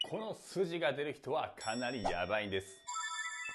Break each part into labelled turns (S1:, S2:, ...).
S1: この筋が出る人はかなりやばいんです。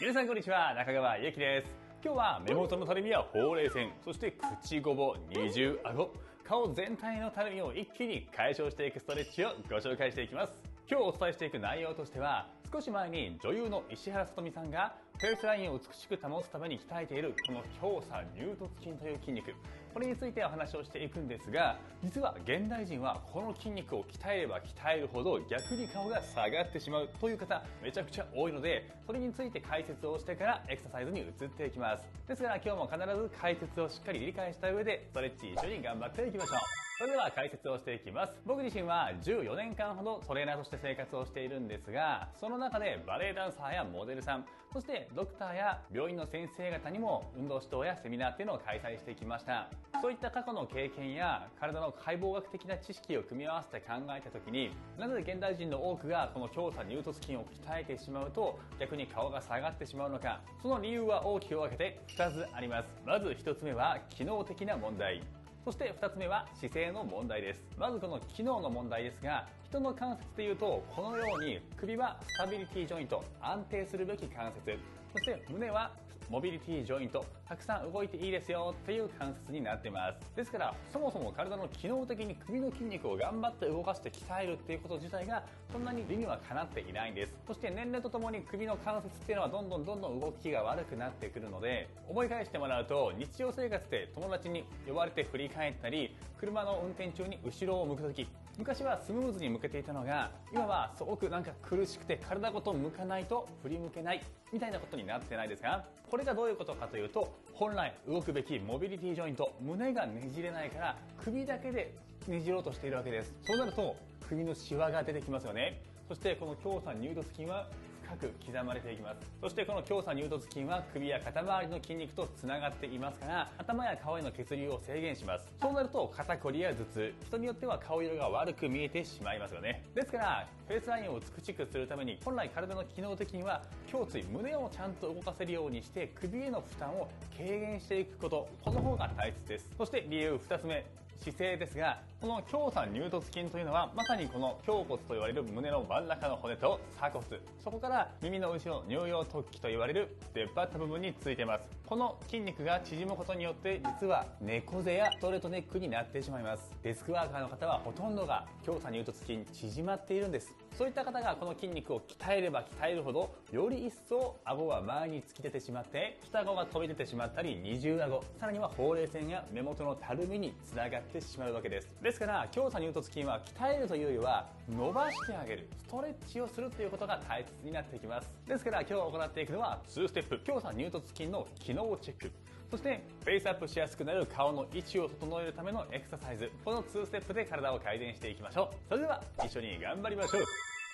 S1: 皆さんこんにちは、中川ゆきです。今日は目元のたるみやほうれい線、そして口ごぼ、二重顎、顔全体のたるみを一気に解消していくストレッチをご紹介していきます。今日お伝えしていく内容としては、少し前に女優の石原さとみさんがフェイスラインを美しく保つために鍛えているこの胸鎖乳突筋という筋肉、これについてお話をしていくんですが、実は現代人はこの筋肉を鍛えれば鍛えるほど逆に顔が下がってしまうという方めちゃくちゃ多いので、それについて解説をしてからエクササイズに移っていきます。ですから今日も必ず解説をしっかり理解した上でストレッチ一緒に頑張っていきましょう。それでは解説をしていきます。僕自身は14年間ほどトレーナーとして生活をしているんですが、その中でバレエダンサーやモデルさん、そしてドクターや病院の先生方にも運動指導やセミナーっていうのを開催してきました。そういった過去の経験や体の解剖学的な知識を組み合わせて考えた時に、なぜ現代人の多くがこの胸鎖乳突筋を鍛えてしまうと逆に顔が下がってしまうのか、その理由は大きく分けて2つあります。まず1つ目は機能的な問題、そして2つ目は姿勢の問題です。まずこの機能の問題ですが、人の関節でいうとこのように首はスタビリティジョイント、安定するべき関節、そして胸はモビリティジョイント、たくさん動いていいですよっていう関節になってます。ですからそもそも体の機能的に首の筋肉を頑張って動かして鍛えるっていうこと自体がそんなに理にはかなっていないんです。そして年齢とともに首の関節っていうのはどんどん動きが悪くなってくるので、思い返してもらうと日常生活で友達に呼ばれて振り返ったり、車の運転中に後ろを向くとき、昔はスムーズに向けていたのが今はすごく苦しくて体ごと向かないと振り向けないみたいなことになってないですか？これがどういうことかというと、本来動くべきモビリティジョイント、胸がねじれないから首だけでねじろうとしているわけです。そうなると首のシワが出てきますよね。そしてこの胸鎖乳突筋は深く刻まれていきます。そしてこの胸鎖乳突筋は首や肩周りの筋肉とつながっていますから、頭や顔への血流を制限します。そうなると肩こりや頭痛、人によっては顔色が悪く見えてしまいますよね。ですからフェイスラインを美しくするために本来体の機能的には胸椎、胸をちゃんと動かせるようにして首への負担を軽減していくこと、この方が大切です。そして理由2つ目、姿勢ですが、この胸鎖乳突筋というのはまさにこの胸骨と言われる胸の真ん中の骨と鎖骨、そこから耳の後ろの乳葉突起と言われる出っ張った部分についています。この筋肉が縮むことによって実は猫背やストレートネックになってしまいます。デスクワーカーの方はほとんどが胸鎖乳突筋縮まっているんです。そういった方がこの筋肉を鍛えれば鍛えるほどより一層顎が前に突き出てしまって下顎が飛び出てしまったり、二重顎、さらにはほうれい線や目元のたるみにつながってしまうわけです。ですから胸鎖乳突筋は鍛えるというよりは伸ばしてあげる、ストレッチをするということが大切になってきます。ですから今日行っていくのは2ステップ、胸鎖乳突筋の機能チェック、そしてフェイスアップしやすくなる顔の位置を整えるためのエクササイズ、この2ステップで体を改善していきましょう。それでは一緒に頑張りましょう。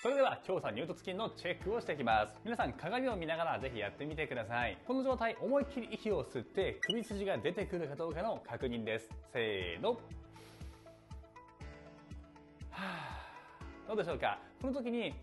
S1: それでは胸鎖乳突筋のチェックをしていきます。皆さん鏡を見ながらぜひやってみてください。この状態、思いっきり息を吸って首筋が出てくるかどうかの確認です。せーの。どうでしょうか？この時に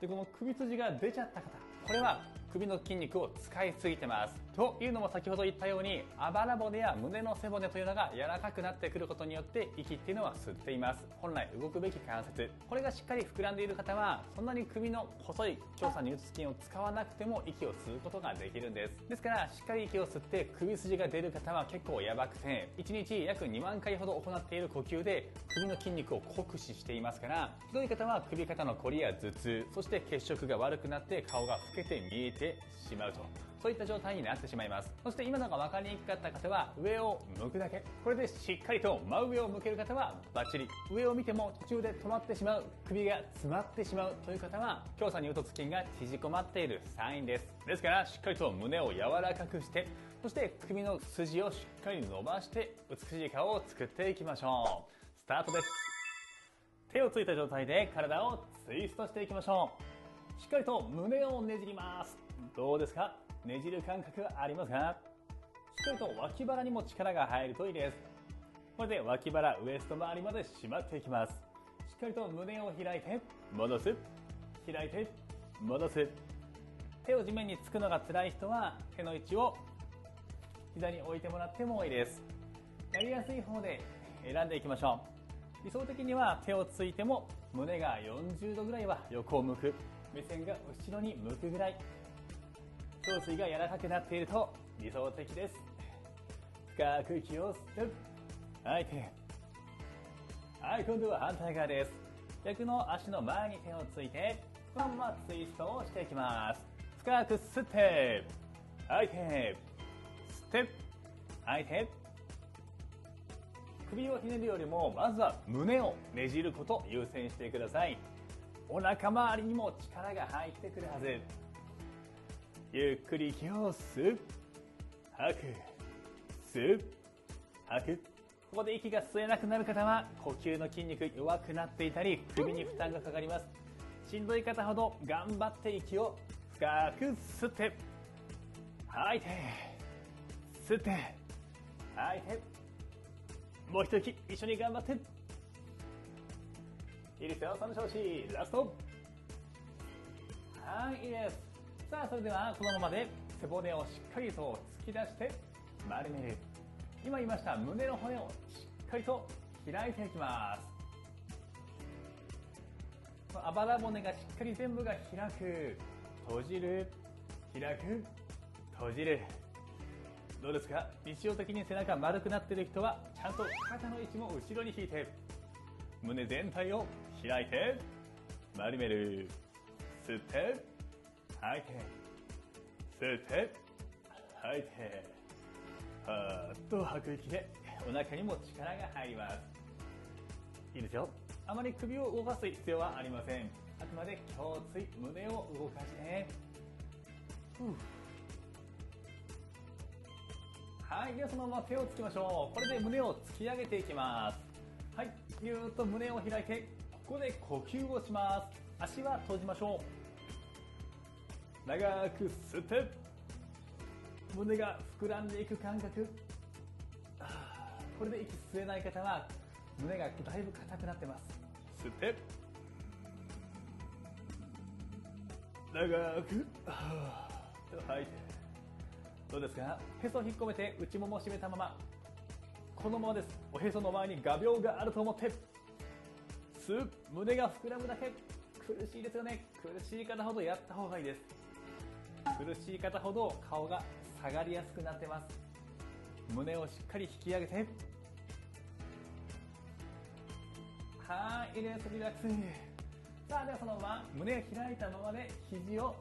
S1: この首筋が出ちゃった方、これは首の筋肉を使いすぎてます。というのも先ほど言ったように、あばら骨や胸の背骨というのが柔らかくなってくることによって息っていうのは吸っています。本来動くべき関節、これがしっかり膨らんでいる方はそんなに首の細い胸鎖乳突筋を使わなくても息を吸うことができるんです。ですからしっかり息を吸って首筋が出る方は結構やばくて、1日約2万回ほど行っている呼吸で首の筋肉を酷使していますから、ひどい方は首肩のこりや頭痛、そして血色が悪くなって顔が老けて見えてしまうと、そういった状態になってしまいます。そして今のが分かりにくかった方は上を向くだけ、これでしっかりと真上を向ける方はバッチリ、上を見ても途中で止まってしまう、首が詰まってしまうという方は胸鎖乳突筋が縮こまっているサインです。ですからしっかりと胸を柔らかくして、そして首の筋をしっかり伸ばして美しい顔を作っていきましょう。スタートです。手をついた状態で体をツイストしていきましょう。しっかりと胸をねじります。どうですか？ねじる感覚はありますか？しっかりと脇腹にも力が入るといいです。これで脇腹、ウエスト周りまで締まっていきます。しっかりと胸を開いて戻す、開いて戻す。手を地面につくのが辛い人は手の位置を膝に置いてもらってもいいです。やりやすい方で選んでいきましょう。理想的には手をついても胸が40度ぐらいは横を向く、目線が後ろに向くぐらい、胸椎が柔らかくなっていると理想的です。深く息を吸って吐いて、はい、今度は反対側です。逆の足の前に手をついて、このままツイストをしていきます。深く吸って吐いて、吸って吐いて、首をひねるよりもまずは胸をねじることを優先してください。お腹周りにも力が入ってくるはず。ゆっくり息を吸う、吐く、吸う、吐く。ここで息が吸えなくなる方は呼吸の筋肉弱くなっていたり首に負担がかかります。しんどい方ほど頑張って息を深く吸って吐いて、吸って吐いて、もう一息一緒に頑張って。いいですよ、その調子。ラスト。はい、いいです。さあ、それではこのままで背骨をしっかりと突き出して丸める。今言いました胸の骨をしっかりと開いていきます。あばら骨がしっかり全部が開く、閉じる、開く、閉じる。どうですか？日常的に背中丸くなっている人はちゃんと肩の位置も後ろに引いて、胸全体を開いて丸める。吸って吐いて、吸って吐いて、はーっと吐く息でお腹にも力が入ります。いいですよ。あまり首を動かす必要はありません。あくまで胸椎、胸を動かして、はい、ではそのまま手をつきましょう。これで胸を突き上げていきます。はい、ぎゅーっと胸を開いて、ここで呼吸をします。足は閉じましょう。長く吸って、胸が膨らんでいく感覚。これで息吸えない方は胸がだいぶ硬くなってます。吸って、長く吐いて。どうですか？へそを引っ込めて内ももを締めたまま、このままです。おへその前に画鋲があると思って吸う。胸が膨らむだけ。苦しいですよね。苦しい方ほどやった方がいいです。苦しい方ほど顔が下がりやすくなってます。胸をしっかり引き上げて、はい、いいです。リラックス。さあ、ではそのまま胸を開いたままで肘を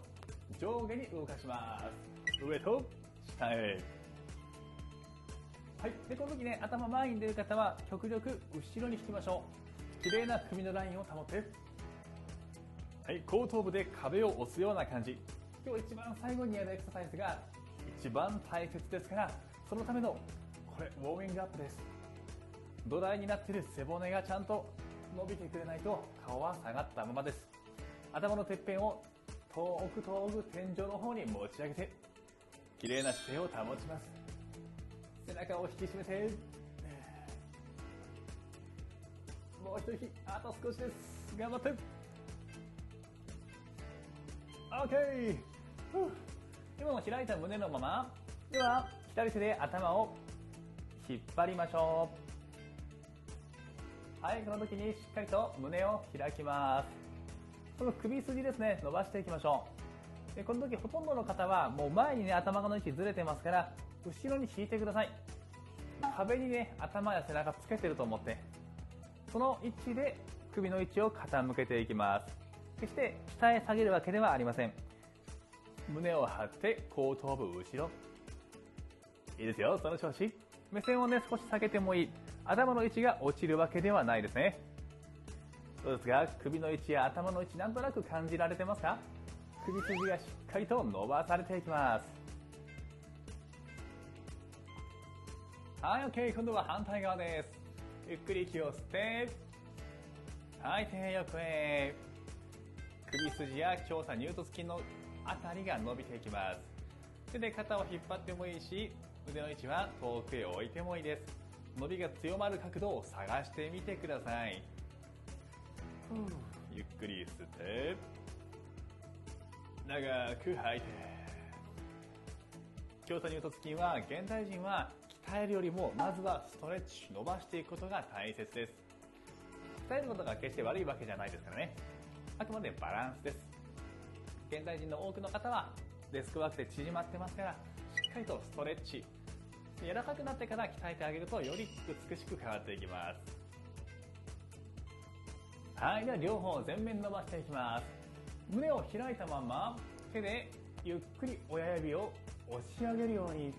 S1: 上下に動かします。上と下へ。はい、でこの時ね、頭前に出る方は極力後ろに引きましょう。綺麗な首のラインを保って、はい、後頭部で壁を押すような感じ。今日一番最後にやるエクササイズが一番大切ですから、そのためのこれウォーミングアップです。土台になっている背骨がちゃんと伸びてくれないと顔は下がったままです。頭のてっぺんを遠く遠く天井の方に持ち上げて、綺麗な姿勢を保ちます。背中を引き締めて、もう一息、あと少しです。頑張って。 OK。 今の開いた胸のままでは、左手で頭を引っ張りましょう。はい、この時にしっかりと胸を開きます。この首筋ですね、伸ばしていきましょう。でこの時ほとんどの方はもう前にね、頭の位置ずれてますから、後ろに引いてください。壁にね、頭や背中つけてると思って、その位置で首の位置を傾けていきます。決して下へ下げるわけではありません。胸を張って後頭部後ろ。いいですよ、その調子。目線をね、少し下げてもいい。頭の位置が落ちるわけではないですね。どうですか？首の位置や頭の位置、なんとなく感じられてますか？首筋がしっかりと伸ばされていきます。はい、OK。今度は反対側です。ゆっくり息を吸って、吐いて横へ。首筋や胸鎖乳突筋のあたりが伸びていきます。手で肩を引っ張ってもいいし、腕の位置は遠くへ置いてもいいです。伸びが強まる角度を探してみてください。ゆっくり吸って、長く吐いて。胸鎖乳突筋は現代人は鍛えるよりもまずはストレッチ、伸ばしていくことが大切です。鍛えることが決して悪いわけじゃないですからね。あくまでバランスです。現代人の多くの方はデスクワークで縮まってますから、しっかりとストレッチ、柔らかくなってから鍛えてあげるとより美しく変わっていきます。はい、では両方全面伸ばしていきます。胸を開いたまま手でゆっくり親指を押し上げるように。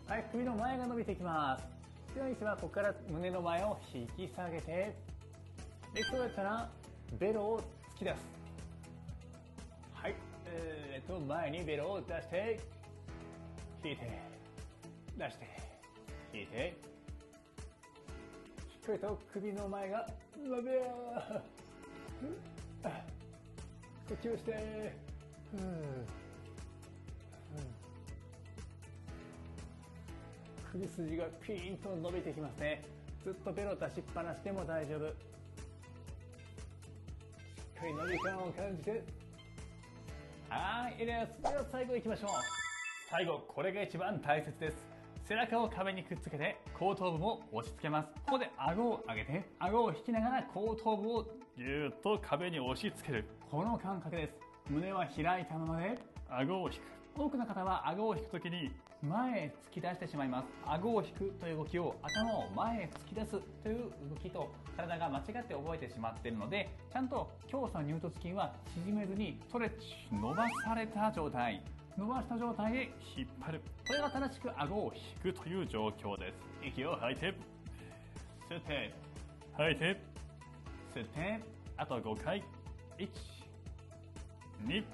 S1: はい、首の前が伸びていきます。強い人はここから胸の前を引き下げて、でそうやったらベロを突き出す。はい、前にベロを出して引いて出して引いて、しっかりと首の前が伸びる。呼吸して、首筋がピーンと伸びてきますね。ずっとベロ出しっぱなしでも大丈夫。しっかり伸び感を感じて、はい、いいです。では最後いきましょう。最後、これが一番大切です。背中を壁にくっつけて後頭部も押し付けます。ここで顎を上げて、顎を引きながら後頭部をぎゅーっと壁に押し付ける。この感覚です。胸は開いたままで顎を引く。多くの方は顎を引くときに前へ突き出してしまいます。顎を引くという動きを頭を前へ突き出すという動きと体が間違って覚えてしまっているので、ちゃんと胸鎖乳突筋は縮めずにストレッチ、伸ばされた状態、伸ばした状態で引っ張る。これが正しく顎を引くという状況です。息を吐いて、吸って、吐いて、吸って、あと5回。1、2、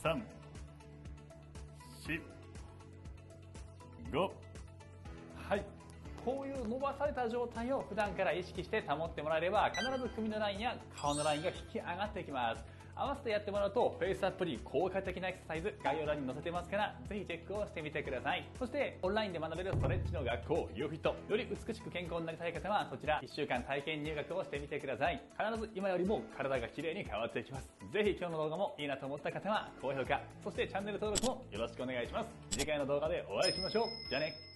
S1: 3、4、5。はい。こういう伸ばされた状態を普段から意識して保ってもらえれば、必ず首のラインや顔のラインが引き上がっていきます。合わせてやってもらうと、フェイスアップに効果的なエクササイズ、概要欄に載せてますから、ぜひチェックをしてみてください。そして、オンラインで学べるストレッチの学校、ユーフィット。より美しく健康になりたい方は、そちら、1週間体験入学をしてみてください。必ず今よりも体が綺麗に変わっていきます。ぜひ今日の動画もいいなと思った方は、高評価、そしてチャンネル登録もよろしくお願いします。次回の動画でお会いしましょう。じゃあね。